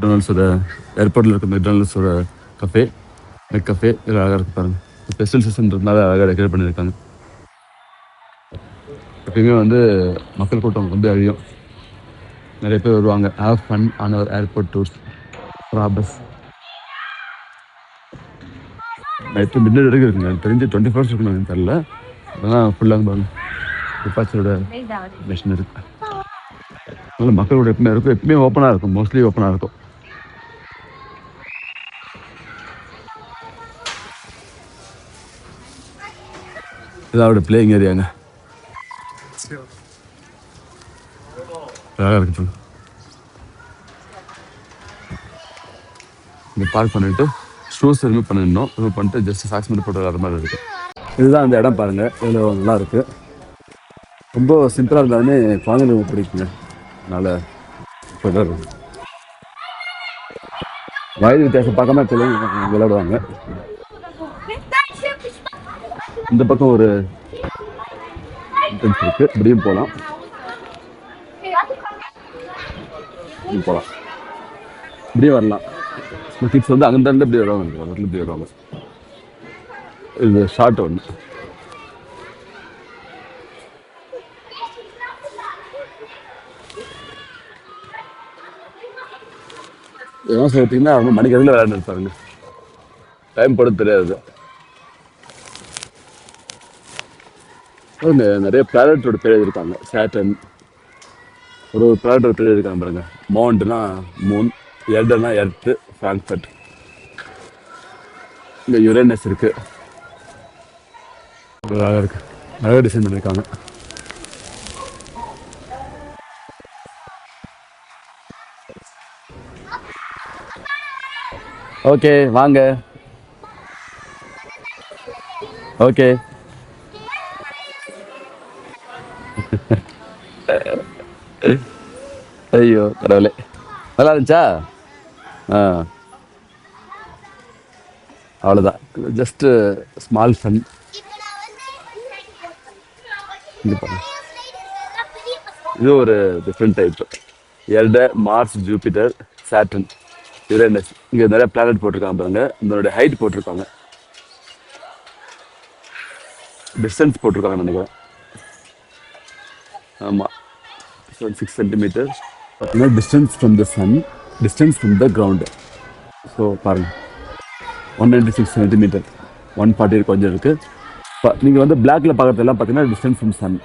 மெக்டொனால்ட்ஸோட ஏர்போர்ட்டில் இருக்க மெக்டொனால்ட்ஸோட கஃபே மெக் கஃபே இது அழகாக இருக்குது பாருங்கள். ஃபெஸ்டிவல் சீசன்றதுனால அழகாக டெக்கரேட் பண்ணியிருக்காங்க. எப்பயுமே வந்து மக்கள் கூட்டம் ரொம்ப அதிகம், நிறைய பேர் வருவாங்க. Have fun on our airport tours ராபஸ். நைட்டு மிட் நைட் வரைக்கும் இருக்குங்க, எனக்கு தெரிஞ்சு 24 hours இருக்கணும், எனக்கு தெரில. அதெல்லாம் ஃபுல்லாக பாருங்க டிபார்ச்சரோட மிஷின் இருக்கு. அதனால மக்களோட எப்பவுமே இருக்கும், எப்பவுமே ஓப்பனாக இருக்கும், மோஸ்ட்லி ஓப்பனாக இருக்கும். இதாவோட பிளேயிங் ஏரியாங்க, அழகாக இருக்கு. இங்கே பார்க் பண்ணிட்டு ஷூஸ் ரிமூவ் பண்ணிடணும், ரிமூவ் பண்ணிட்டு ஜஸ்ட் சாக்ஸ் மட்டும் போட்டு வர மாதிரி இருக்குது. இதுதான் அந்த இடம் பாருங்கள், இவ்வளோ நல்லா இருக்குது. ரொம்ப சிம்பிளாக இருந்தாலுமே குழந்தைங்களுக்கு பிடிக்குங்க, அதனால் இப்போ வயது வித்தியாசம் பார்க்காம பிள்ளைங்க விளையாடுவாங்க. இந்த பக்கம் ஒரு என்ட்ரன்ஸ் இருக்குது, இப்படியும் போகலாம் இப்படியே வரலாம். கிட்ஸ் வந்து அங்கே இப்படி வருவாங்க, இப்படி வருவாங்க. இது ஷார்ட் ஒன்று. என்ன பார்த்தீங்கன்னா அவங்க மணிக்கணக்கில் விளையாண்டு இருப்பாருங்க, டைம் போட தெரியாது. நிறைய பிளானட்டோட பேர் எழுதியிருக்காங்க. சேட்டன் ஒரு பிளானட்டோட பேர் எழுதியிருக்காங்க பாருங்க. மவுண்ட்னா மூன், எர்டனா எர்த்து, ஃப்ராங்க்ஃபர்ட். இங்கே யுரேனஸ் இருக்கு, அழகாக இருக்கு, அழகாக டிசைன் பண்ணியிருக்காங்க. ஓகே வாங்க, ஓகே. ஐயோ கடவுளே, நல்லா இருந்துச்சா? அவ்வளோதான், ஜஸ்ட் ஸ்மால் ஃபன். இது ஒரு different type. Earth, Mars, Jupiter, Saturn, Uranus. இங்கே நிறைய பிளானட் போட்டிருக்காங்க பாருங்க. இதனுடைய ஹைட் போட்டிருக்காங்க, டிஸ்டன்ஸ் போட்டிருக்காங்கன்னு நினைக்கிறேன். ஆமாம், 6 centimeters. Distance from the sun, distance from the ground. So பாருங்கள், 196 centimeter, 140 கொஞ்சம் இருக்குது. நீங்கள் வந்து பிளாக்ல பார்க்குறதெல்லாம் பார்த்தீங்கன்னா டிஸ்டன்ஸ் ஃப்ரம் சன்.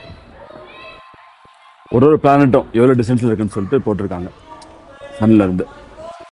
ஒரு பிளானட்டும் எவ்வளோ டிஸ்டன்ஸில் இருக்குன்னு சொல்லிட்டு போட்டிருக்காங்க சன்லேருந்து.